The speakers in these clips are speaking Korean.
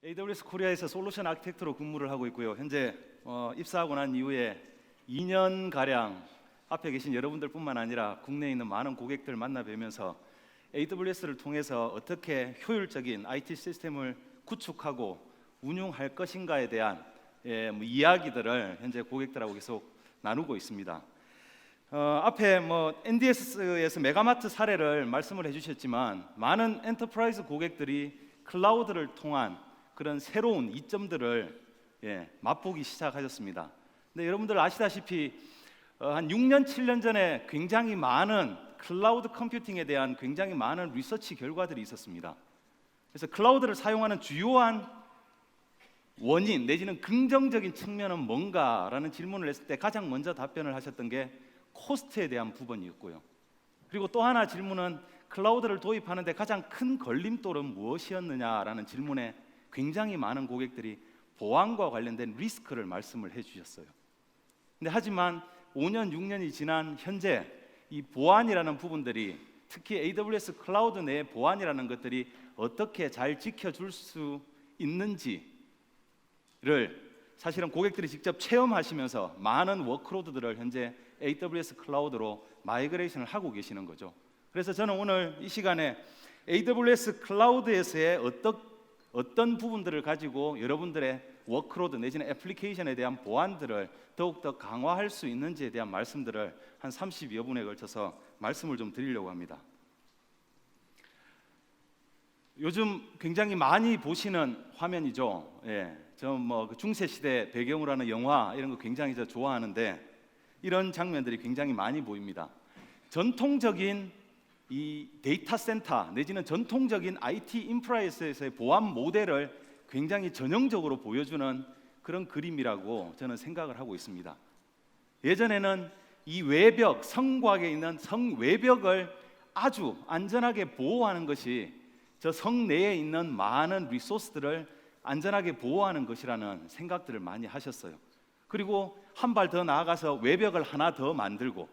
AWS 코리아에서 솔루션 아키텍트로 근무를 하고 있고요. 현재 입사하고 난 이후에 2년 가량 앞에 계신 여러분들뿐만 아니라 국내에 있는 많은 고객들 만나 뵈면서 AWS를 통해서 어떻게 효율적인 IT 시스템을 구축하고 운용할 것인가에 대한 이야기들을 현재 고객들하고 계속 나누고 있습니다. 앞에 NDS에서 메가마트 사례를 말씀을 해주셨지만 많은 엔터프라이즈 고객들이 클라우드를 통한 그런 새로운 이점들을 맛보기 시작하셨습니다. 근데 여러분들 아시다시피 한 6년, 7년 전에 굉장히 많은 클라우드 컴퓨팅에 대한 굉장히 많은 리서치 결과들이 있었습니다. 그래서 클라우드를 사용하는 주요한 원인 내지는 긍정적인 측면은 뭔가라는 질문을 했을 때 가장 먼저 답변을 하셨던 게 코스트에 대한 부분이었고요. 그리고 또 하나 질문은 클라우드를 도입하는데 가장 큰 걸림돌은 무엇이었느냐라는 질문에 굉장히 많은 고객들이 보안과 관련된 리스크를 말씀을 해주셨어요. 근데 하지만 5년, 6년이 지난 현재 이 보안이라는 부분들이 특히 AWS 클라우드 내의 보안이라는 것들이 어떻게 잘 지켜줄 수 있는지를 사실은 고객들이 직접 체험하시면서 많은 워크로드들을 현재 AWS 클라우드로 마이그레이션을 하고 계시는 거죠. 그래서 저는 오늘 이 시간에 AWS 클라우드에서의 어떤 부분들을 가지고 여러분들의 워크로드 내지는 애플리케이션에 대한 보안들을 더욱더 강화할 수 있는지에 대한 말씀들을 한 30여 분에 걸쳐서 말씀을 좀 드리려고 합니다. 요즘 굉장히 많이 보시는 화면이죠. 저 중세 시대 배경으로 하는 영화 이런 거 굉장히 저 좋아하는데 이런 장면들이 굉장히 많이 보입니다. 전통적인 이 데이터 센터 내지는 전통적인 IT 인프라에서의 보안 모델을 굉장히 전형적으로 보여주는 그런 그림이라고 저는 생각을 하고 있습니다. 예전에는 이 외벽, 성곽에 있는 성 외벽을 아주 안전하게 보호하는 것이 저 성 내에 있는 많은 리소스들을 안전하게 보호하는 것이라는 생각들을 많이 하셨어요. 그리고 한 발 더 나아가서 외벽을 하나 더 만들고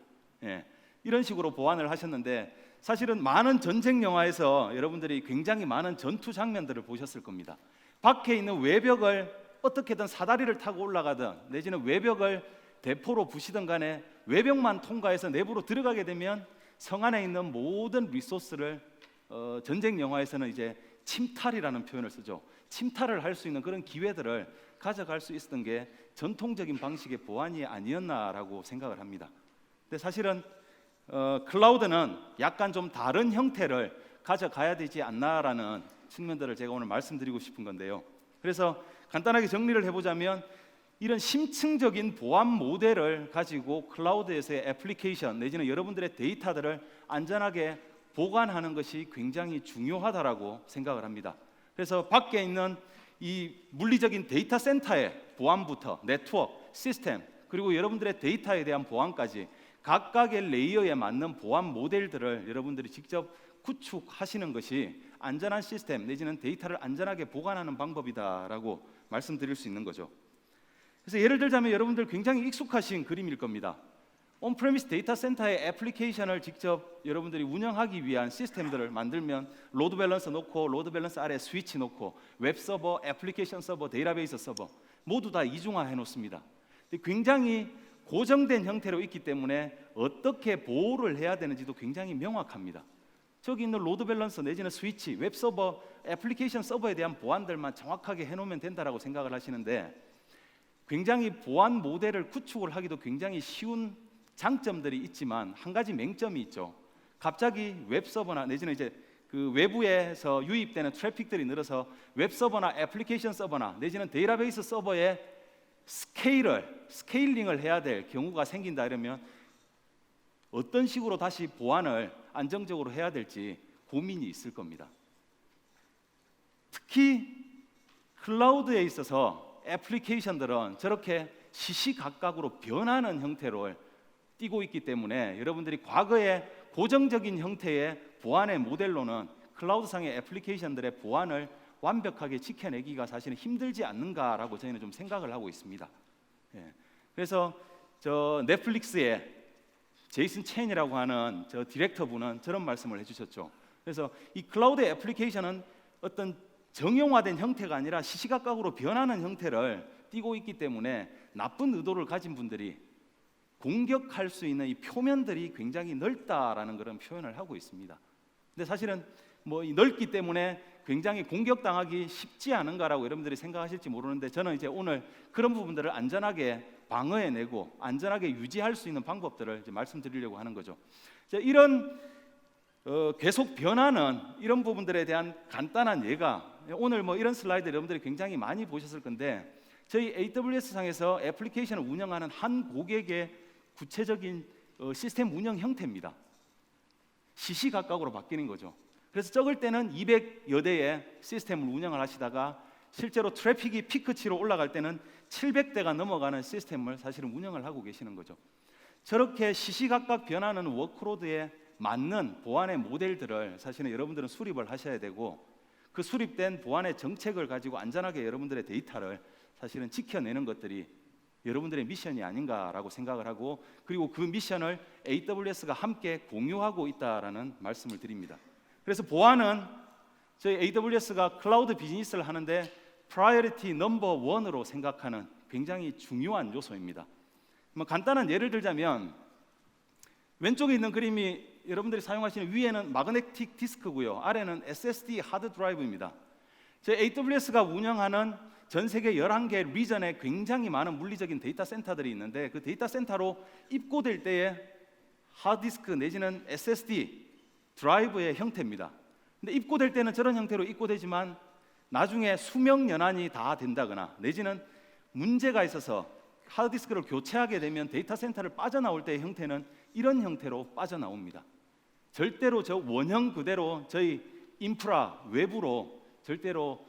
이런 식으로 보완을 하셨는데 사실은 많은 전쟁 영화에서 여러분들이 굉장히 많은 전투 장면들을 보셨을 겁니다. 밖에 있는 외벽을 어떻게든 사다리를 타고 올라가든 내지는 외벽을 대포로 부시든 간에 외벽만 통과해서 내부로 들어가게 되면 성 안에 있는 모든 리소스를 전쟁 영화에서는 이제 침탈이라는 표현을 쓰죠. 침탈을 할 수 있는 그런 기회들을 가져갈 수 있었던 게 전통적인 방식의 보안이 아니었나라고 생각을 합니다. 근데 사실은 클라우드는 약간 좀 다른 형태를 가져가야 되지 않나라는 측면들을 제가 오늘 말씀드리고 싶은 건데요. 그래서 간단하게 정리를 해보자면 이런 심층적인 보안 모델을 가지고 클라우드에서의 애플리케이션 내지는 여러분들의 데이터들을 안전하게 보관하는 것이 굉장히 중요하다라고 생각을 합니다. 그래서 밖에 있는 이 물리적인 데이터 센터의 보안부터 네트워크, 시스템 그리고 여러분들의 데이터에 대한 보안까지 각각의 레이어에 맞는 보안 모델들을 여러분들이 직접 구축하시는 것이 안전한 시스템 내지는 데이터를 안전하게 보관하는 방법이다라고 말씀드릴 수 있는 거죠. 그래서 예를 들자면 여러분들 굉장히 익숙하신 그림일 겁니다. 온프레미스 데이터 센터의 애플리케이션을 직접 여러분들이 운영하기 위한 시스템들을 만들면 로드 밸런서 놓고 로드 밸런서 아래 스위치 놓고 웹 서버, 애플리케이션 서버, 데이터베이스 서버 모두 다 이중화해 놓습니다. 굉장히 고정된 형태로 있기 때문에 어떻게 보호를 해야 되는지도 굉장히 명확합니다. 저기 있는 로드 밸런서 내지는 스위치, 웹 서버, 애플리케이션 서버에 대한 보안들만 정확하게 해놓으면 된다라고 생각을 하시는데 굉장히 보안 모델을 구축을 하기도 굉장히 쉬운 장점들이 있지만 한 가지 맹점이 있죠. 갑자기 웹 서버나 내지는 이제 그 외부에서 유입되는 트래픽들이 늘어서 웹 서버나 애플리케이션 서버나 내지는 데이터베이스 서버에 스케일링을 해야 될 경우가 생긴다 이러면 어떤 식으로 다시 보안을 안정적으로 해야 될지 고민이 있을 겁니다. 특히 클라우드에 있어서 애플리케이션들은 저렇게 시시각각으로 변하는 형태로 띄고 있기 때문에 여러분들이 과거의 고정적인 형태의 보안의 모델로는 클라우드상의 애플리케이션들의 보안을 완벽하게 지켜내기가 사실은 힘들지 않는가라고 저희는 좀 생각을 하고 있습니다. 그래서 저 넷플릭스의 제이슨 첸이라고 하는 저 디렉터분은 저런 말씀을 해주셨죠. 그래서 이 클라우드 애플리케이션은 어떤 정형화된 형태가 아니라 시시각각으로 변하는 형태를 띠고 있기 때문에 나쁜 의도를 가진 분들이 공격할 수 있는 이 표면들이 굉장히 넓다라는 그런 표현을 하고 있습니다. 근데 사실은 뭐 이 넓기 때문에 굉장히 공격당하기 쉽지 않은가라고 여러분들이 생각하실지 모르는데, 저는 이제 오늘 그런 부분들을 안전하게 방어해내고 안전하게 유지할 수 있는 방법들을 이제 말씀드리려고 하는 거죠. 이런 계속 변하는 이런 부분들에 대한 간단한 예가, 오늘 뭐 이런 슬라이드 여러분들이 굉장히 많이 보셨을 건데, 저희 AWS 상에서 애플리케이션을 운영하는 한 고객의 구체적인 시스템 운영 형태입니다. 시시각각으로 바뀌는 거죠. 그래서 적을 때는 200여 대의 시스템을 운영을 하시다가 실제로 트래픽이 피크치로 올라갈 때는 700대가 넘어가는 시스템을 사실은 운영을 하고 계시는 거죠. 저렇게 시시각각 변하는 워크로드에 맞는 보안의 모델들을 사실은 여러분들은 수립을 하셔야 되고, 그 수립된 보안의 정책을 가지고 안전하게 여러분들의 데이터를 사실은 지켜내는 것들이 여러분들의 미션이 아닌가라고 생각을 하고, 그리고 그 미션을 AWS가 함께 공유하고 있다라는 말씀을 드립니다. 그래서 보안은 저희 AWS가 클라우드 비즈니스를 하는데 프라이어리티 넘버 원으로 생각하는 굉장히 중요한 요소입니다. 뭐 간단한 예를 들자면, 왼쪽에 있는 그림이 여러분들이 사용하시는, 위에는 마그네틱 디스크고요, 아래는 SSD 하드 드라이브입니다. 저희 AWS가 운영하는 전 세계 11개 리전에 굉장히 많은 물리적인 데이터 센터들이 있는데, 그 데이터 센터로 입고될 때의 하드디스크 내지는 SSD 드라이브의 형태입니다. 근데 입고될 때는 저런 형태로 입고되지만 나중에 수명 연한이 다 된다거나 내지는 문제가 있어서 하드디스크를 교체하게 되면 데이터 센터를 빠져나올 때의 형태는 이런 형태로 빠져나옵니다. 절대로 저 원형 그대로 저희 인프라 외부로 절대로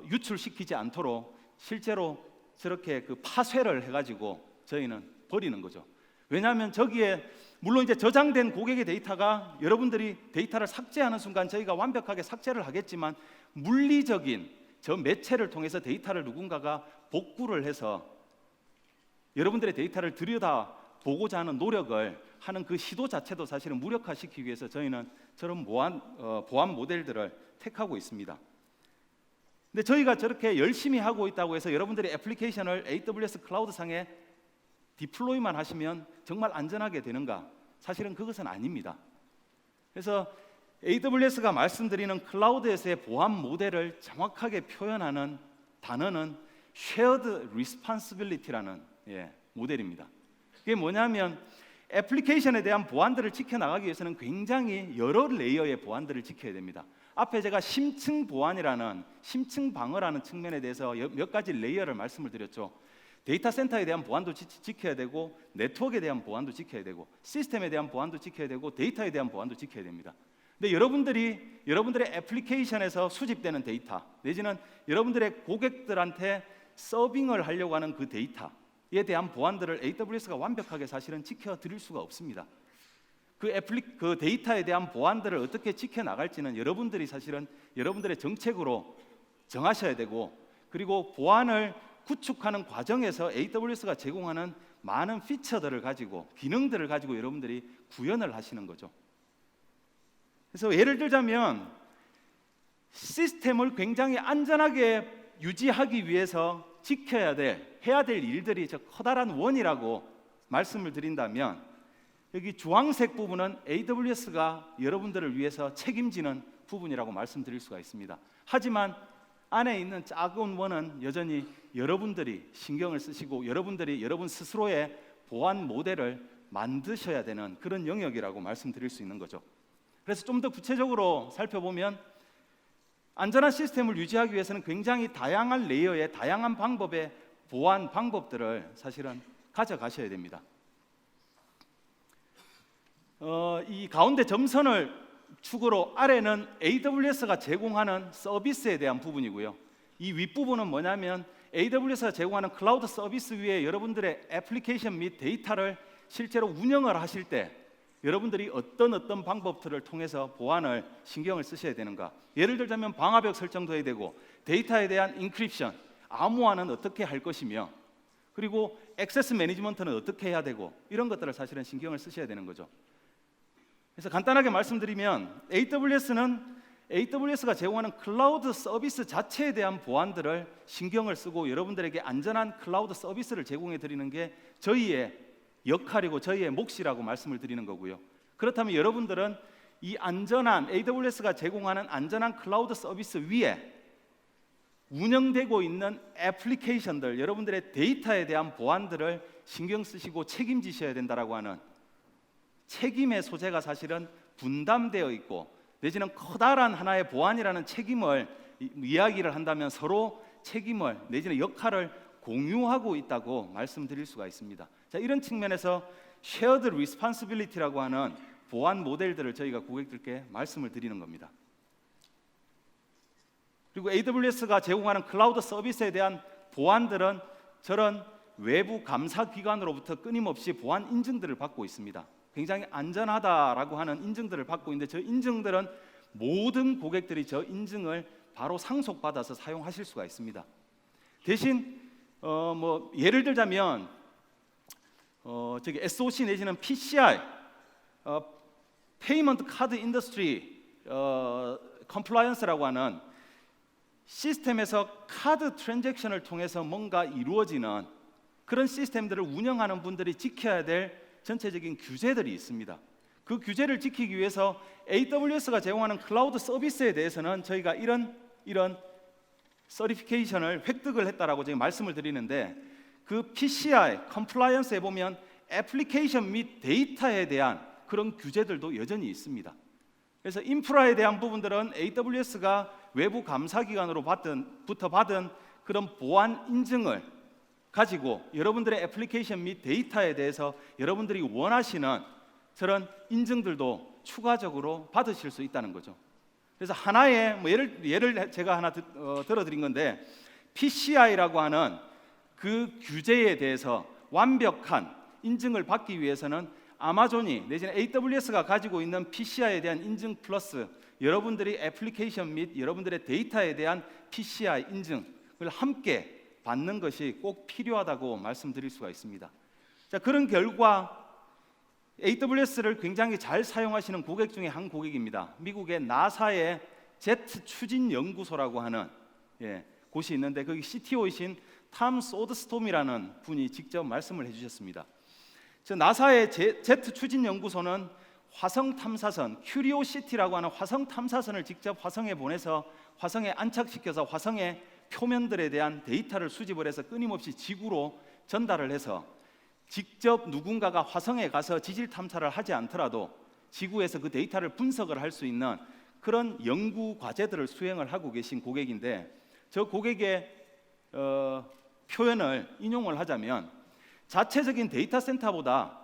유출시키지 않도록 실제로 저렇게 그 파쇄를 해가지고 저희는 버리는 거죠. 왜냐하면 저기에 물론 이제 저장된 고객의 데이터가 여러분들이 데이터를 삭제하는 순간 저희가 완벽하게 삭제를 하겠지만, 물리적인 저 매체를 통해서 데이터를 누군가가 복구를 해서 여러분들의 데이터를 들여다 보고자 하는 노력을 하는 그 시도 자체도 사실은 무력화시키기 위해서 저희는 저런 보안 모델들을 택하고 있습니다. 근데 저희가 저렇게 열심히 하고 있다고 해서 여러분들이 애플리케이션을 AWS 클라우드 상에 디플로이만 하시면 정말 안전하게 되는가? 사실은 그것은 아닙니다. 그래서 AWS가 말씀드리는 클라우드에서의 보안 모델을 정확하게 표현하는 단어는 Shared Responsibility라는 모델입니다. 그게 뭐냐면, 애플리케이션에 대한 보안들을 지켜나가기 위해서는 굉장히 여러 레이어의 보안들을 지켜야 됩니다. 앞에 제가 심층 보안이라는, 심층 방어라는 측면에 대해서 몇 가지 레이어를 말씀을 드렸죠. 데이터 센터에 대한 보안도 지켜야 되고, 네트워크에 대한 보안도 지켜야 되고, 시스템에 대한 보안도 지켜야 되고, 데이터에 대한 보안도 지켜야 됩니다. 근데 여러분들의 애플리케이션에서 수집되는 데이터 내지는 여러분들의 고객들한테 서빙을 하려고 하는 그 데이터에 대한 보안들을 AWS가 완벽하게 사실은 지켜드릴 수가 없습니다. 그 데이터에 대한 보안들을 어떻게 지켜나갈지는 여러분들이 사실은 여러분들의 정책으로 정하셔야 되고, 그리고 보안을 구축하는 과정에서 AWS가 제공하는 많은 피처들을 가지고, 기능들을 가지고 여러분들이 구현을 하시는 거죠. 그래서 예를 들자면, 시스템을 굉장히 안전하게 유지하기 위해서 해야 될 일들이 저 커다란 원이라고 말씀을 드린다면, 여기 주황색 부분은 AWS가 여러분들을 위해서 책임지는 부분이라고 말씀드릴 수가 있습니다. 하지만 안에 있는 작은 원은 여전히 여러분들이 신경을 쓰시고 여러분 스스로의 보안 모델을 만드셔야 되는 그런 영역이라고 말씀드릴 수 있는 거죠. 그래서 좀 더 구체적으로 살펴보면, 안전한 시스템을 유지하기 위해서는 굉장히 다양한 레이어의 다양한 방법의 보안 방법들을 사실은 가져가셔야 됩니다. 이 가운데 점선을 축으로 아래는 AWS가 제공하는 서비스에 대한 부분이고요. 이 윗부분은 뭐냐면, AWS가 제공하는 클라우드 서비스 위에 여러분들의 애플리케이션 및 데이터를 실제로 운영을 하실 때 여러분들이 어떤 방법들을 통해서 보안을 신경을 쓰셔야 되는가. 예를 들자면 방화벽 설정도 해야 되고, 데이터에 대한 인크립션, 암호화는 어떻게 할 것이며, 그리고 액세스 매니지먼트는 어떻게 해야 되고, 이런 것들을 사실은 신경을 쓰셔야 되는 거죠. 그래서 간단하게 말씀드리면, AWS는 AWS가 제공하는 클라우드 서비스 자체에 대한 보안들을 신경을 쓰고 여러분들에게 안전한 클라우드 서비스를 제공해 드리는 게 저희의 역할이고 저희의 몫이라고 말씀을 드리는 거고요. 그렇다면 여러분들은 이 안전한 AWS가 제공하는 안전한 클라우드 서비스 위에 운영되고 있는 애플리케이션들, 여러분들의 데이터에 대한 보안들을 신경 쓰시고 책임지셔야 된다라고 하는 책임의 소재가 사실은 분담되어 있고, 내지는 커다란 하나의 보안이라는 책임을 이야기를 한다면 서로 책임을 내지는 역할을 공유하고 있다고 말씀드릴 수가 있습니다. 자, 이런 측면에서 Shared Responsibility라고 하는 보안 모델들을 저희가 고객들께 말씀을 드리는 겁니다. 그리고 AWS가 제공하는 클라우드 서비스에 대한 보안들은 저런 외부 감사 기관으로부터 끊임없이 보안 인증들을 받고 있습니다. 굉장히 안전하다라고 하는 인증들을 받고 있는데, 저 인증들은 모든 고객들이 저 인증을 바로 상속받아서 사용하실 수가 있습니다. 대신 예를 들자면 저기 SOC 내지는 PCI 페이먼트 카드 인더스트리 컴플라이언스라고 하는 시스템에서 카드 트랜잭션을 통해서 뭔가 이루어지는 그런 시스템들을 운영하는 분들이 지켜야 될 전체적인 규제들이 있습니다. 그 규제를 지키기 위해서 AWS가 제공하는 클라우드 서비스에 대해서는 저희가 이런 서티피케이션을 획득을 했다라고 지금 말씀을 드리는데, 그 PCI 컴플라이언스에 보면 애플리케이션 및 데이터에 대한 그런 규제들도 여전히 있습니다. 그래서 인프라에 대한 부분들은 AWS가 외부 감사기관으로부터 받은 그런 보안 인증을 가지고 여러분들의 애플리케이션 및 데이터에 대해서 여러분들이 원하시는 저런 인증들도 추가적으로 받으실 수 있다는 거죠. 그래서 하나의 예를 제가 하나 들어드린 건데, PCI라고 하는 그 규제에 대해서 완벽한 인증을 받기 위해서는 아마존이 내지는 AWS가 가지고 있는 PCI에 대한 인증 플러스 여러분들이 애플리케이션 및 여러분들의 데이터에 대한 PCI 인증을 함께 받는 것이 꼭 필요하다고 말씀드릴 수가 있습니다. 자, 그런 결과 AWS를 굉장히 잘 사용하시는 고객 중에 한 고객입니다. 미국의 나사의 제트 추진 연구소라고 하는 곳이 있는데, 거기 CTO이신 탐 소드스톰이라는 분이 직접 말씀을 해주셨습니다. 나사의 제트 추진 연구소는 화성 탐사선 큐리오시티라고 하는 화성 탐사선을 직접 화성에 보내서 화성에 안착시켜서 화성의 표면들에 대한 데이터를 수집을 해서 끊임없이 지구로 전달을 해서 직접 누군가가 화성에 가서 지질 탐사를 하지 않더라도 지구에서 그 데이터를 분석을 할 수 있는 그런 연구 과제들을 수행을 하고 계신 고객인데, 저 고객의 표현을 인용을 하자면 자체적인 데이터 센터보다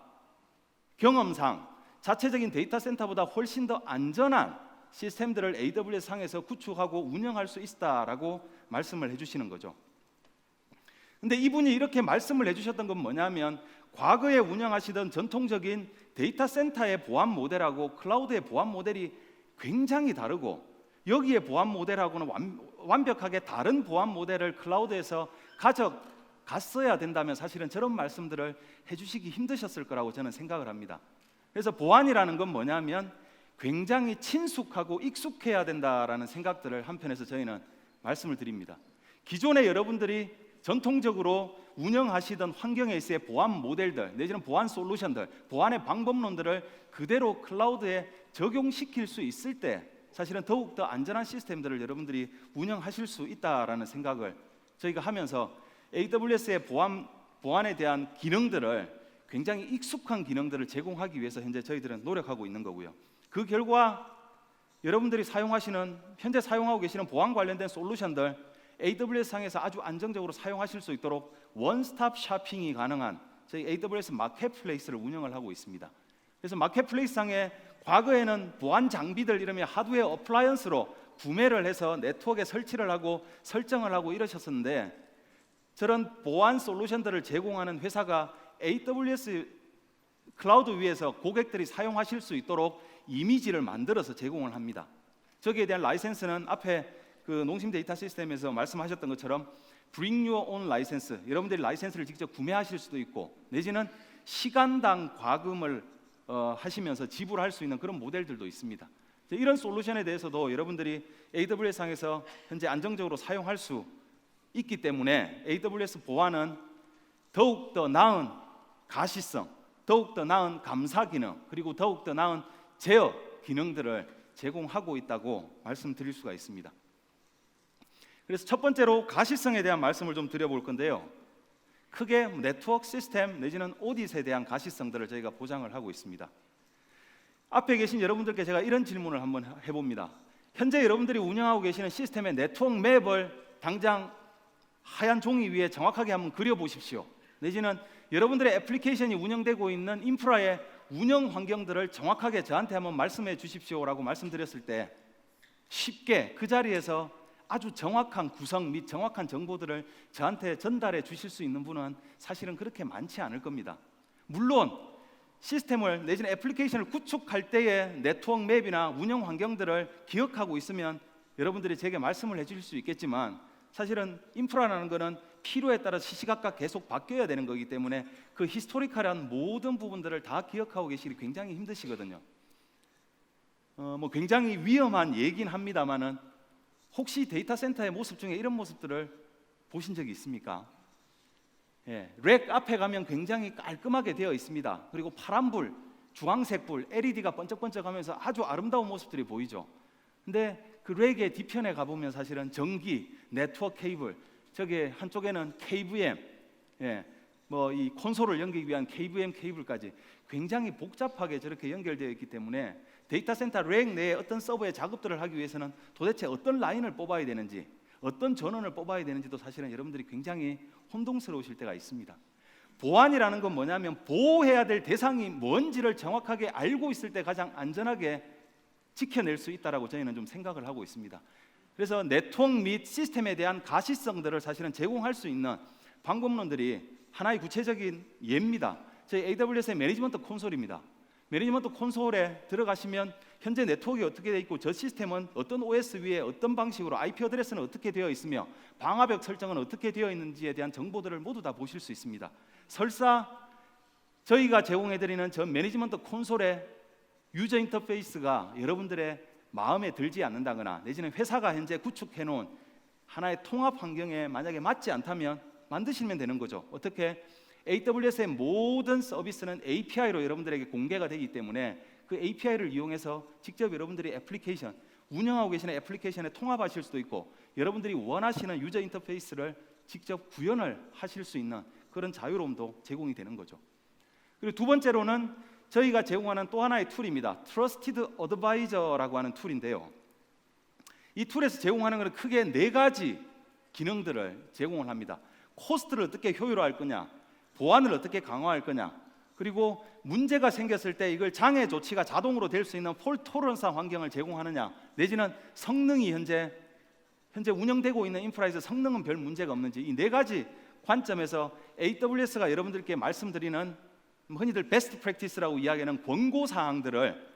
경험상 자체적인 데이터 센터보다 훨씬 더 안전한 시스템들을 AWS 상에서 구축하고 운영할 수 있다라고 말씀을 해주시는 거죠. 근데 이분이 이렇게 말씀을 해주셨던 건 뭐냐면, 과거에 운영하시던 전통적인 데이터 센터의 보안 모델하고 클라우드의 보안 모델이 굉장히 다르고, 여기에 보안 모델하고는 완벽하게 다른 보안 모델을 클라우드에서 가져갔어야 된다면 사실은 저런 말씀들을 해주시기 힘드셨을 거라고 저는 생각을 합니다. 그래서 보안이라는 건 뭐냐면 굉장히 친숙하고 익숙해야 된다라는 생각들을 한편에서 저희는 말씀을 드립니다. 기존에 여러분들이 전통적으로 운영하시던 환경에서의 보안 모델들 내지는 보안 솔루션들, 보안의 방법론들을 그대로 클라우드에 적용시킬 수 있을 때 사실은 더욱더 안전한 시스템들을 여러분들이 운영하실 수 있다라는 생각을 저희가 하면서 AWS의 보안에 대한 기능들을 굉장히 익숙한 기능들을 제공하기 위해서 현재 저희들은 노력하고 있는 거고요. 그 결과 여러분들이 현재 사용하고 계시는 보안 관련된 솔루션들 AWS 상에서 아주 안정적으로 사용하실 수 있도록 원스톱 쇼핑이 가능한 저희 AWS 마켓플레이스를 운영을 하고 있습니다. 그래서 마켓플레이스 상에 과거에는 보안 장비들 이러면 하드웨어 어플라이언스로 구매를 해서 네트워크에 설치를 하고 설정을 하고 이러셨었는데, 저런 보안 솔루션들을 제공하는 회사가 AWS 클라우드 위에서 고객들이 사용하실 수 있도록 이미지를 만들어서 제공을 합니다. 저기에 대한 라이센스는 앞에 그 농심 데이터 시스템에서 말씀하셨던 것처럼 Bring Your Own 라이센스, 여러분들이 라이센스를 직접 구매하실 수도 있고 내지는 시간당 과금을 하시면서 지불할 수 있는 그런 모델들도 있습니다. 이런 솔루션에 대해서도 여러분들이 AWS 상에서 현재 안정적으로 사용할 수 있기 때문에 AWS 보안은 더욱더 나은 가시성, 더욱더 나은 감사 기능, 그리고 더욱더 나은 제어 기능들을 제공하고 있다고 말씀드릴 수가 있습니다. 그래서 첫 번째로 가시성에 대한 말씀을 좀 드려볼 건데요, 크게 네트워크 시스템 내지는 오딧에 대한 가시성들을 저희가 보장을 하고 있습니다. 앞에 계신 여러분들께 제가 이런 질문을 한번 해봅니다. 현재 여러분들이 운영하고 계시는 시스템의 네트워크 맵을 당장 하얀 종이 위에 정확하게 한번 그려보십시오. 내지는 여러분들의 애플리케이션이 운영되고 있는 인프라의 운영 환경들을 정확하게 저한테 한번 말씀해 주십시오라고 말씀드렸을 때 쉽게 그 자리에서 아주 정확한 구성 및 정확한 정보들을 저한테 전달해 주실 수 있는 분은 사실은 그렇게 많지 않을 겁니다. 물론 시스템을 내지는 애플리케이션을 구축할 때의 네트워크 맵이나 운영 환경들을 기억하고 있으면 여러분들이 제게 말씀을 해주실 수 있겠지만, 사실은 인프라라는 것은 필요에 따라 시시각각 계속 바뀌어야 되는 거기 때문에 그 히스토리컬한 모든 부분들을 다 기억하고 계시기 굉장히 힘드시거든요. 굉장히 위험한 얘기긴 합니다만은 혹시 데이터 센터의 모습 중에 이런 모습들을 보신 적이 있습니까? 렉 앞에 가면 굉장히 깔끔하게 되어 있습니다. 그리고 파란불, 주황색불, LED가 번쩍번쩍하면서 아주 아름다운 모습들이 보이죠. 근데 그 렉의 뒤편에 가보면 사실은 전기, 네트워크 케이블, 저게 한쪽에는 KVM, 이 콘솔을 연결하기 위한 KVM 케이블까지 굉장히 복잡하게 저렇게 연결되어 있기 때문에 데이터 센터 렉 내에 어떤 서버의 작업들을 하기 위해서는 도대체 어떤 라인을 뽑아야 되는지, 어떤 전원을 뽑아야 되는지도 사실은 여러분들이 굉장히 혼동스러우실 때가 있습니다. 보안이라는 건 뭐냐면 보호해야 될 대상이 뭔지를 정확하게 알고 있을 때 가장 안전하게 지켜낼 수 있다라고 저희는 좀 생각을 하고 있습니다. 그래서 네트워크 및 시스템에 대한 가시성들을 사실은 제공할 수 있는 방법론들이 하나의 구체적인 예입니다. 저희 AWS의 매니지먼트 콘솔입니다. 매니지먼트 콘솔에 들어가시면 현재 네트워크가 어떻게 되어 있고 저 시스템은 어떤 OS 위에 어떤 방식으로 IP 어드레스는 어떻게 되어 있으며 방화벽 설정은 어떻게 되어 있는지에 대한 정보들을 모두 다 보실 수 있습니다. 설사 저희가 제공해드리는 저 매니지먼트 콘솔의 유저 인터페이스가 여러분들의 마음에 들지 않는다거나 내지는 회사가 현재 구축해놓은 하나의 통합 환경에 만약에 맞지 않다면 만드시면 되는 거죠. 어떻게? AWS의 모든 서비스는 API로 여러분들에게 공개가 되기 때문에 그 API를 이용해서 직접 여러분들이 애플리케이션, 운영하고 계시는 애플리케이션에 통합하실 수도 있고 여러분들이 원하시는 유저 인터페이스를 직접 구현을 하실 수 있는 그런 자유로움도 제공이 되는 거죠. 그리고 두 번째로는 저희가 제공하는 또 하나의 툴입니다. Trusted Advisor라고 하는 툴인데요, 이 툴에서 제공하는 것은 크게 4가지 기능들을 제공을 합니다. 코스트를 어떻게 효율화할 거냐, 보안을 어떻게 강화할 거냐, 그리고 문제가 생겼을 때 이걸 장애 조치가 자동으로 될 수 있는 폴트 토러런스 환경을 제공하느냐, 내지는 성능이 현재 운영되고 있는 인프라에서 성능은 별 문제가 없는지, 이 4가지 관점에서 AWS가 여러분들께 말씀드리는 흔히들 베스트 프랙티스라고 이야기하는 권고 사항들을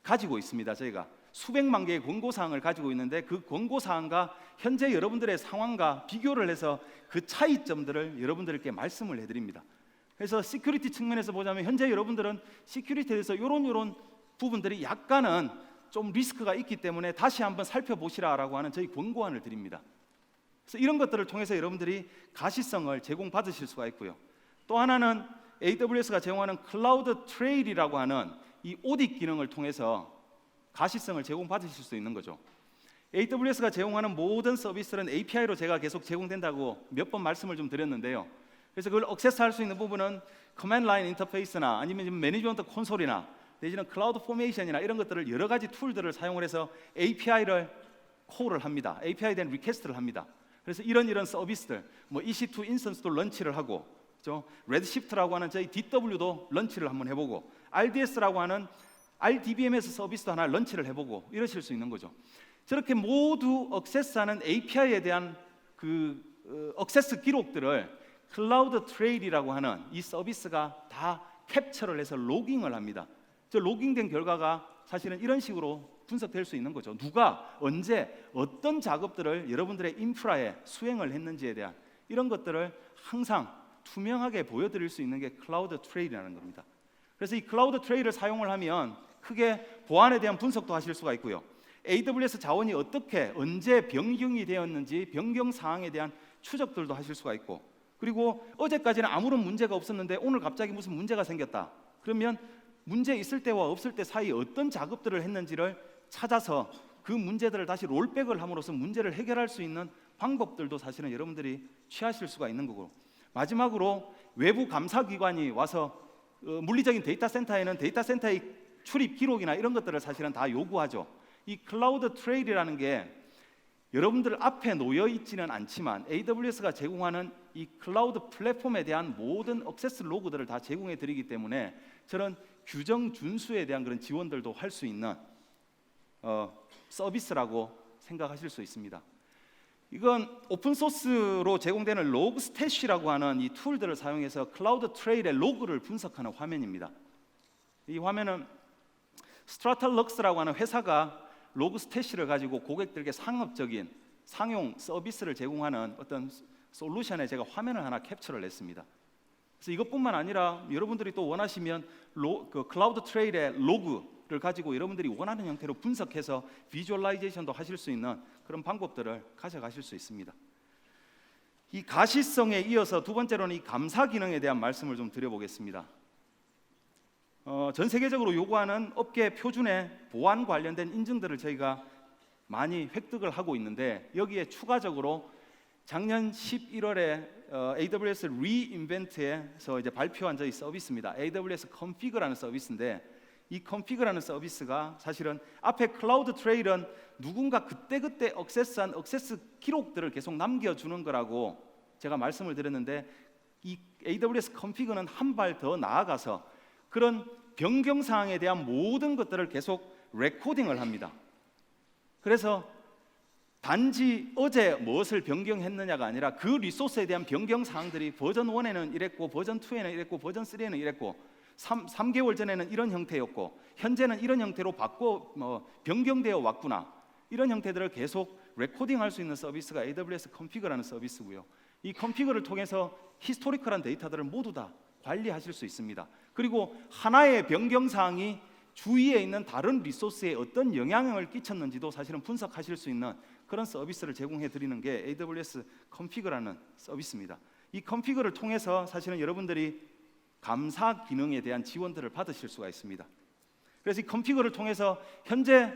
가지고 있습니다. 저희가 수백만 개의 권고 사항을 가지고 있는데 그 권고 사항과 현재 여러분들의 상황과 비교를 해서 그 차이점들을 여러분들께 말씀을 해드립니다. 그래서 시큐리티 측면에서 보자면 현재 여러분들은 시큐리티에 대해서 이런 부분들이 약간은 좀 리스크가 있기 때문에 다시 한번 살펴보시라라고 하는 저희 권고안을 드립니다. 그래서 이런 것들을 통해서 여러분들이 가시성을 제공받으실 수가 있고요. 또 하나는 AWS가 제공하는 클라우드 트레일이라고 하는 이 오딧 기능을 통해서 가시성을 제공받으실 수 있는 거죠. AWS가 제공하는 모든 서비스는 API로 제가 계속 제공된다고 몇 번 말씀을 좀 드렸는데요. 그래서 그걸 액세스할 수 있는 부분은 커맨드 라인 인터페이스나 아니면 매니지먼트 콘솔이나 내지는 클라우드 포메이션이나 이런 것들을 여러 가지 툴들을 사용을 해서 API를 콜을 합니다. API에 대한 리퀘스트를 합니다. 그래서 이런 서비스들, EC2 인스턴스도 런치를 하고, 레드시프트라고 하는 저희 DW도 런치를 한번 해보고, RDS라고 하는 RDBMS 서비스도 하나 런치를 해보고 이러실 수 있는 거죠. 저렇게 모두 액세스하는 API에 대한 액세스 기록들을 클라우드 트레일이라고 하는 이 서비스가 다 캡처를 해서 로깅을 합니다. 저 로깅된 결과가 사실은 이런 식으로 분석될 수 있는 거죠. 누가 언제 어떤 작업들을 여러분들의 인프라에 수행을 했는지에 대한 이런 것들을 항상 투명하게 보여드릴 수 있는 게 클라우드 트레일이라는 겁니다. 그래서 이 클라우드 트레일을 사용을 하면 크게 보안에 대한 분석도 하실 수가 있고요. AWS 자원이 어떻게 언제 변경이 되었는지 변경 사항에 대한 추적들도 하실 수가 있고, 그리고 어제까지는 아무런 문제가 없었는데 오늘 갑자기 무슨 문제가 생겼다. 그러면 문제 있을 때와 없을 때 사이 어떤 작업들을 했는지를 찾아서 그 문제들을 다시 롤백을 함으로써 문제를 해결할 수 있는 방법들도 사실은 여러분들이 취하실 수가 있는 거고, 마지막으로 외부 감사기관이 와서 물리적인 데이터 센터에는 데이터 센터의 출입 기록이나 이런 것들을 사실은 다 요구하죠. 이 클라우드 트레일이라는 게 여러분들 앞에 놓여 있지는 않지만 AWS가 제공하는 이 클라우드 플랫폼에 대한 모든 액세스 로그들을 다 제공해 드리기 때문에 저런 규정 준수에 대한 그런 지원들도 할 수 있는 서비스라고 생각하실 수 있습니다. 이건 오픈소스로 제공되는 로그스태시라고 하는 이 툴들을 사용해서 클라우드 트레일의 로그를 분석하는 화면입니다. 이 화면은 스트라탈럭스라고 하는 회사가 로그스태시를 가지고 고객들에게 상업적인 상용 서비스를 제공하는 어떤 솔루션에 제가 화면을 하나 캡처를 했습니다. 그래서 이것뿐만 아니라 여러분들이 또 원하시면 그 클라우드 트레일의 로그를 가지고 여러분들이 원하는 형태로 분석해서 비주얼라이제이션도 하실 수 있는 그런 방법들을 가져가실 수 있습니다. 이 가시성에 이어서 두 번째로는 이 감사 기능에 대한 말씀을 좀 드려보겠습니다. 전 세계적으로 요구하는 업계 표준의 보안 관련된 인증들을 저희가 많이 획득을 하고 있는데, 여기에 추가적으로 작년 11월에 AWS 리인벤트에서 이제 발표한 저희 서비스입니다. AWS Config라는 서비스인데, 이 Config라는 서비스가 사실은 앞에 클라우드 트레일은 누군가 그때그때 액세스한 액세스 기록들을 계속 남겨주는 거라고 제가 말씀을 드렸는데, 이 AWS Config는 한 발 더 나아가서 그런 변경 사항에 대한 모든 것들을 계속 레코딩을 합니다. 그래서 단지 어제 무엇을 변경했느냐가 아니라 그 리소스에 대한 변경 사항들이 버전 1에는 이랬고 버전 2에는 이랬고 버전 3에는 이랬고 3개월 전에는 이런 형태였고 현재는 이런 형태로 변경되어 왔구나, 이런 형태들을 계속 레코딩할 수 있는 서비스가 AWS Config라는 서비스고요. 이 Config를 통해서 히스토리컬한 데이터들을 모두 다 관리하실 수 있습니다. 그리고 하나의 변경 사항이 주위에 있는 다른 리소스에 어떤 영향을 끼쳤는지도 사실은 분석하실 수 있는 그런 서비스를 제공해 드리는 게 AWS Config라는 서비스입니다. 이 Config를 통해서 사실은 여러분들이 감사 기능에 대한 지원들을 받으실 수가 있습니다. 그래서 이 Config를 통해서 현재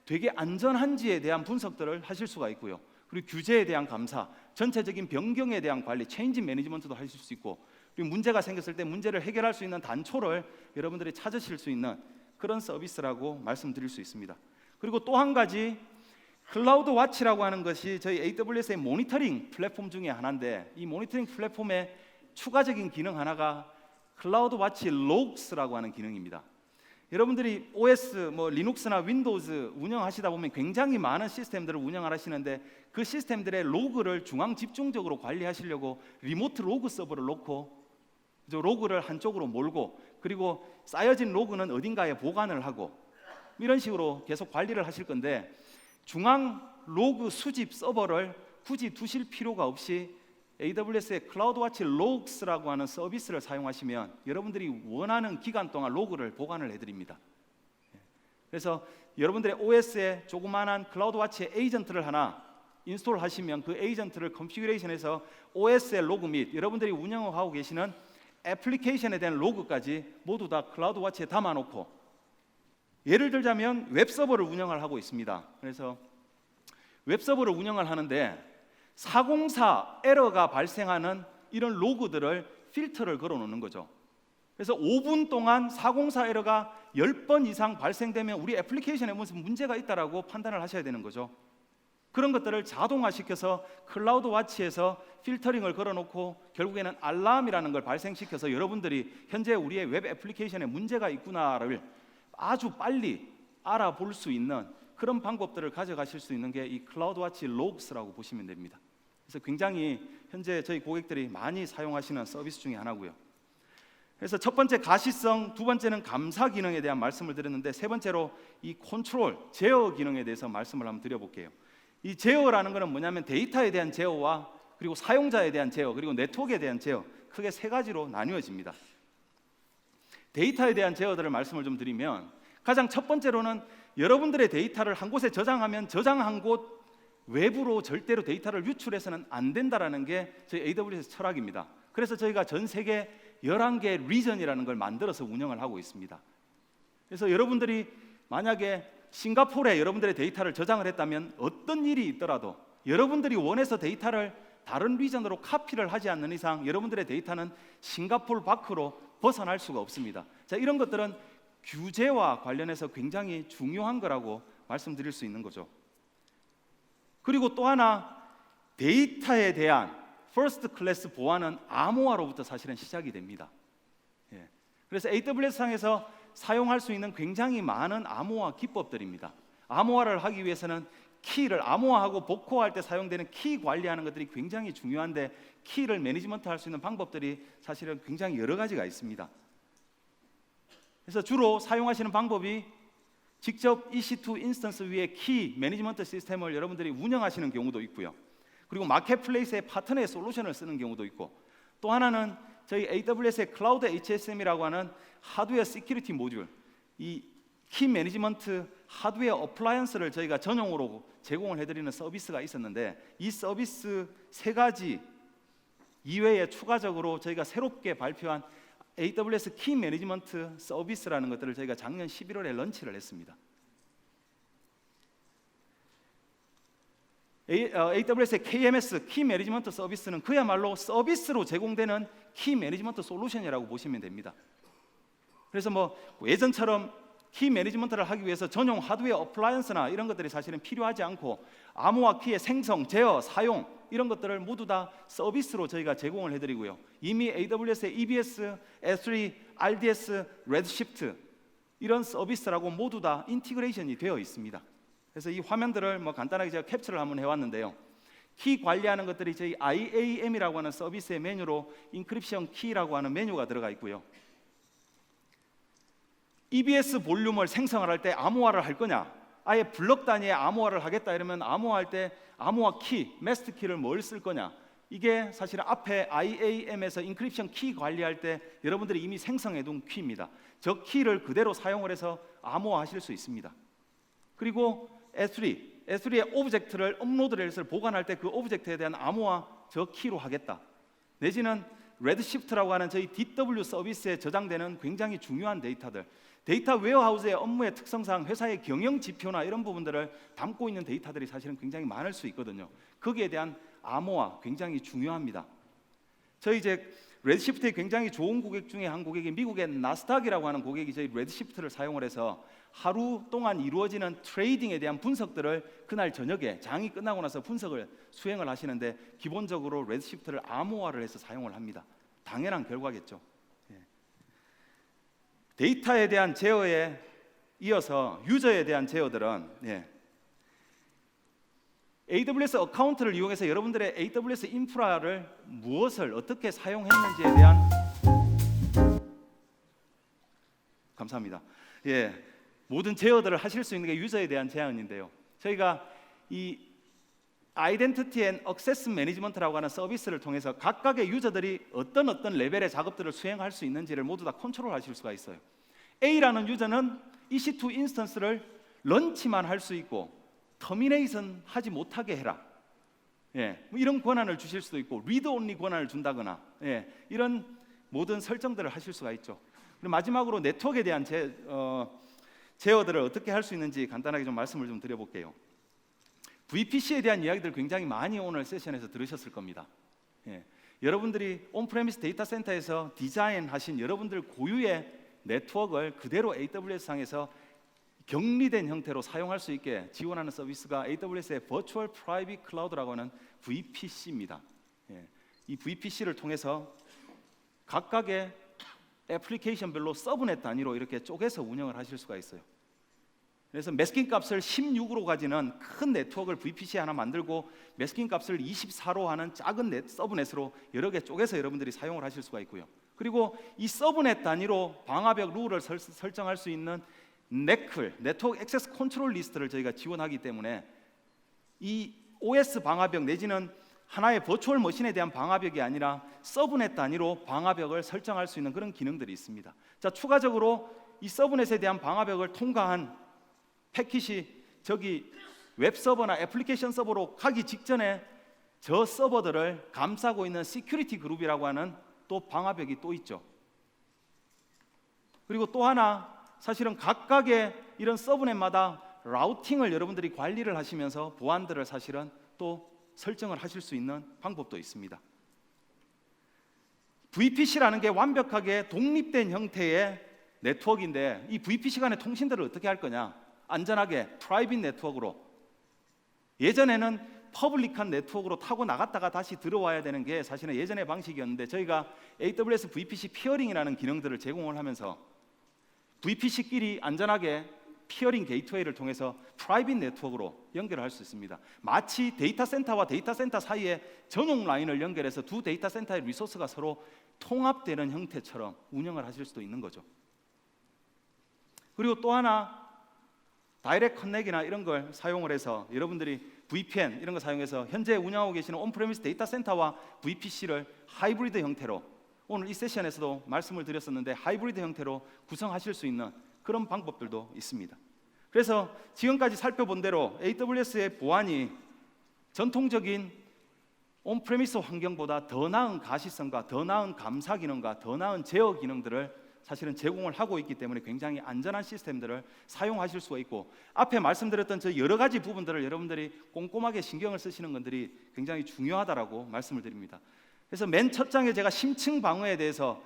되게 안전한지에 대한 분석들을 하실 수가 있고요. 그리고 규제에 대한 감사, 전체적인 변경에 대한 관리, 체인지 매니지먼트도 하실 수 있고, 그리고 문제가 생겼을 때 문제를 해결할 수 있는 단초를 여러분들이 찾으실 수 있는 그런 서비스라고 말씀드릴 수 있습니다. 그리고 또 한 가지, 클라우드 와치라고 하는 것이 저희 AWS의 모니터링 플랫폼 중에 하나인데, 이 모니터링 플랫폼의 추가적인 기능 하나가 클라우드 와치 로그스라고 하는 기능입니다. 여러분들이 OS 리눅스나 윈도우즈 운영하시다 보면 굉장히 많은 시스템들을 운영하시는데, 그 시스템들의 로그를 중앙 집중적으로 관리하시려고 리모트 로그 서버를 놓고 로그를 한쪽으로 몰고, 그리고 쌓여진 로그는 어딘가에 보관을 하고, 이런 식으로 계속 관리를 하실 건데, 중앙 로그 수집 서버를 굳이 두실 필요가 없이 AWS의 클라우드와치 로그스라고 하는 서비스를 사용하시면 여러분들이 원하는 기간 동안 로그를 보관을 해드립니다. 그래서 여러분들의 OS에 조그마한 클라우드와치의 에이전트를 하나 인스톨하시면 그 에이전트를 컨피규레이션해서 OS의 로그 및 여러분들이 운영하고 계시는 애플리케이션에 대한 로그까지 모두 다 클라우드와치에 담아놓고, 예를 들자면 웹서버를 운영을 하고 있습니다. 그래서 웹서버를 운영을 하는데 404 에러가 발생하는 이런 로그들을 필터를 걸어 놓는 거죠. 그래서 5분 동안 404 에러가 10번 이상 발생되면 우리 애플리케이션에 무슨 문제가 있다라고 판단을 하셔야 되는 거죠. 그런 것들을 자동화시켜서 클라우드 와치에서 필터링을 걸어놓고 결국에는 알람이라는 걸 발생시켜서 여러분들이 현재 우리의 웹 애플리케이션에 문제가 있구나를 아주 빨리 알아볼 수 있는 그런 방법들을 가져가실 수 있는 게 이 클라우드 와치 로그스라고 보시면 됩니다. 그래서 굉장히 현재 저희 고객들이 많이 사용하시는 서비스 중에 하나고요. 그래서 첫 번째 가시성, 두 번째는 감사 기능에 대한 말씀을 드렸는데, 세 번째로 이 컨트롤, 제어 기능에 대해서 말씀을 한번 드려볼게요. 이 제어라는 것은 뭐냐면 데이터에 대한 제어와 그리고 사용자에 대한 제어, 그리고 네트워크에 대한 제어, 크게 세 가지로 나뉘어집니다. 데이터에 대한 제어들을 말씀을 좀 드리면, 가장 첫 번째로는 여러분들의 데이터를 한 곳에 저장하면 저장한 곳 외부로 절대로 데이터를 유출해서는 안 된다라는 게 저희 AWS 철학입니다. 그래서 저희가 전 세계 11개 리전이라는 걸 만들어서 운영을 하고 있습니다. 그래서 여러분들이 만약에 싱가포르에 여러분들의 데이터를 저장을 했다면 어떤 일이 있더라도 여러분들이 원해서 데이터를 다른 리전으로 카피를 하지 않는 이상 여러분들의 데이터는 싱가포르 밖으로 벗어날 수가 없습니다. 자, 이런 것들은 규제와 관련해서 굉장히 중요한 거라고 말씀드릴 수 있는 거죠. 그리고 또 하나, 데이터에 대한 퍼스트 클래스 보안은 암호화로부터 사실은 시작이 됩니다. 그래서 AWS 상에서 사용할 수 있는 굉장히 많은 암호화 기법들입니다. 암호화를 하기 위해서는 키를 암호화하고 복호할 때 사용되는 키 관리하는 것들이 굉장히 중요한데, 키를 매니지먼트 할 수 있는 방법들이 사실은 굉장히 여러 가지가 있습니다. 그래서 주로 사용하시는 방법이 직접 EC2 인스턴스 위에 키 매니지먼트 시스템을 여러분들이 운영하시는 경우도 있고요. 그리고 마켓플레이스의 파트너의 솔루션을 쓰는 경우도 있고, 또 하나는 저희 AWS의 클라우드 HSM이라고 하는 하드웨어 시큐리티 모듈, 이 키 매니지먼트 하드웨어 어플라이언스를 저희가 전용으로 제공을 해드리는 서비스가 있었는데, 이 서비스 세 가지 이외에 추가적으로 저희가 새롭게 발표한 AWS 키 매니지먼트 서비스라는 것들을 저희가 작년 11월에 런치를 했습니다. AWS의 KMS 키 매니지먼트 서비스는 그야말로 서비스로 제공되는 키 매니지먼트 솔루션이라고 보시면 됩니다. 그래서 뭐 예전처럼 키 매니지먼트를 하기 위해서 전용 하드웨어 어플라이언스나 이런 것들이 사실은 필요하지 않고, 암호화 키의 생성, 제어, 사용 이런 것들을 모두 다 서비스로 저희가 제공을 해드리고요. 이미 AWS의 EBS, S3, RDS, 레드시프트 이런 서비스라고 모두 다 인티그레이션이 되어 있습니다. 그래서 이 화면들을 뭐 간단하게 제가 캡처를 한번 해왔는데요. 키 관리하는 것들이 저희 IAM이라고 하는 서비스의 메뉴로 인크립션 키라고 하는 메뉴가 들어가 있고요. EBS 볼륨을 생성을 할 때 암호화를 할 거냐, 아예 블럭 단위의 암호화를 하겠다 이러면 암호화할 때 암호화 키, 마스터 키를 뭘 쓸 거냐, 이게 사실 앞에 IAM에서 인크립션 키 관리할 때 여러분들이 이미 생성해둔 키입니다. 저 키를 그대로 사용을 해서 암호화하실 수 있습니다. 그리고 S3의 오브젝트를 업로드를 해서 보관할 때 그 오브젝트에 대한 암호화 저 키로 하겠다. 내지는 레드시프트라고 하는 저희 DW 서비스에 저장되는 굉장히 중요한 데이터들, 데이터 웨어하우스의 업무의 특성상 회사의 경영 지표나 이런 부분들을 담고 있는 데이터들이 사실은 굉장히 많을 수 있거든요. 거기에 대한 암호화 굉장히 중요합니다. 저희 이제 레드시프트의 굉장히 좋은 고객 중에 한 고객이 미국의 나스닥이라고 하는 고객이 저희 레드시프트를 사용을 해서 하루 동안 이루어지는 트레이딩에 대한 분석들을 그날 저녁에 장이 끝나고 나서 분석을 수행을 하시는데, 기본적으로 레드시프트를 암호화를 해서 사용을 합니다. 당연한 결과겠죠. 데이터에 대한 제어에 이어서 유저에 대한 제어들은 AWS 어카운트를 이용해서 여러분들의 AWS 인프라를 무엇을 어떻게 사용했는지에 대한, 감사합니다. 모든 제어들을 하실 수 있는 게 유저에 대한 제한인데요. 저희가 이 아이덴티티 앤 액세스 매니지먼트라고 하는 서비스를 통해서 각각의 유저들이 어떤 레벨의 작업들을 수행할 수 있는지를 모두 다 컨트롤하실 수가 있어요. A라는 유저는 EC2 인스턴스를 런치만 할 수 있고 터미네이션 하지 못하게 해라. 뭐 이런 권한을 주실 수도 있고, 리드 온리 권한을 준다거나, 이런 모든 설정들을 하실 수가 있죠. 그리고 마지막으로 네트워크에 대한 제어들을 어떻게 할 수 있는지 간단하게 좀 말씀을 좀 드려볼게요. VPC에 대한 이야기들 굉장히 많이 오늘 세션에서 들으셨을 겁니다. 여러분들이 온프레미스 데이터 센터에서 디자인하신 여러분들 고유의 네트워크를 그대로 AWS 상에서 격리된 형태로 사용할 수 있게 지원하는 서비스가 AWS의 Virtual Private Cloud라고 하는 VPC입니다. 이 VPC를 통해서 각각의 애플리케이션별로 서브넷 단위로 이렇게 쪼개서 운영을 하실 수가 있어요. 그래서 매스킹 값을 16으로 가지는 큰 네트워크를 VPC 하나 만들고, 매스킹 값을 24로 하는 작은 서브넷으로 여러 개 쪼개서 여러분들이 사용을 하실 수가 있고요. 그리고 이 서브넷 단위로 방화벽 룰을 설정할 수 있는 네클, 네트워크 액세스 컨트롤 리스트를 저희가 지원하기 때문에 이 OS 방화벽 내지는 하나의 버추얼 머신에 대한 방화벽이 아니라 서브넷 단위로 방화벽을 설정할 수 있는 그런 기능들이 있습니다. 자, 추가적으로 이 서브넷에 대한 방화벽을 통과한 패킷이 저기 웹 서버나 애플리케이션 서버로 가기 직전에 저 서버들을 감싸고 있는 시큐리티 그룹이라고 하는 또 방화벽이 또 있죠. 그리고 또 하나, 사실은 각각의 이런 서브넷마다 라우팅을 여러분들이 관리를 하시면서 보안들을 사실은 또 설정을 하실 수 있는 방법도 있습니다. VPC라는 게 완벽하게 독립된 형태의 네트워크인데, 이 VPC 간의 통신들을 어떻게 할 거냐? 안전하게 프라이빗 네트워크로. 예전에는 퍼블릭한 네트워크로 타고 나갔다가 다시 들어와야 되는 게 사실은 예전의 방식이었는데, 저희가 AWS VPC 피어링이라는 기능들을 제공을 하면서 VPC끼리 안전하게 피어링 게이트웨이를 통해서 프라이빗 네트워크로 연결할 수 있습니다. 마치 데이터 센터와 데이터 센터 사이에 전용 라인을 연결해서 두 데이터 센터의 리소스가 서로 통합되는 형태처럼 운영을 하실 수도 있는 거죠. 그리고 또 하나, 다이렉트 커넥이나 이런 걸 사용을 해서 여러분들이 VPN 이런 거 사용해서 현재 운영하고 계시는 온프레미스 데이터 센터와 VPC를 하이브리드 형태로, 오늘 이 세션에서도 말씀을 드렸었는데 하이브리드 형태로 구성하실 수 있는 그런 방법들도 있습니다. 그래서 지금까지 살펴본 대로 AWS의 보안이 전통적인 온프레미스 환경보다 더 나은 가시성과 더 나은 감사 기능과 더 나은 제어 기능들을 사실은 제공을 하고 있기 때문에 굉장히 안전한 시스템들을 사용하실 수가 있고, 앞에 말씀드렸던 저 여러 가지 부분들을 여러분들이 꼼꼼하게 신경을 쓰시는 것들이 굉장히 중요하다라고 말씀을 드립니다. 그래서 맨 첫 장에 제가 심층 방어에 대해서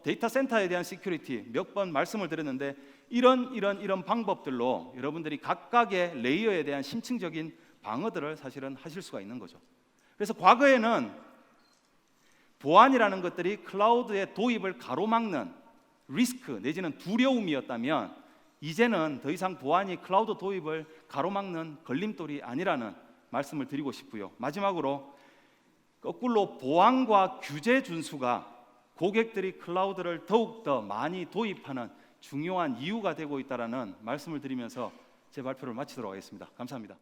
데이터 센터에 대한 시큐리티 몇 번 말씀을 드렸는데, 이런 방법들로 여러분들이 각각의 레이어에 대한 심층적인 방어들을 사실은 하실 수가 있는 거죠. 그래서 과거에는 보안이라는 것들이 클라우드의 도입을 가로막는 리스크 내지는 두려움이었다면, 이제는 더 이상 보안이 클라우드 도입을 가로막는 걸림돌이 아니라는 말씀을 드리고 싶고요. 마지막으로 거꾸로 보안과 규제 준수가 고객들이 클라우드를 더욱더 많이 도입하는 중요한 이유가 되고 있다는 말씀을 드리면서 제 발표를 마치도록 하겠습니다. 감사합니다.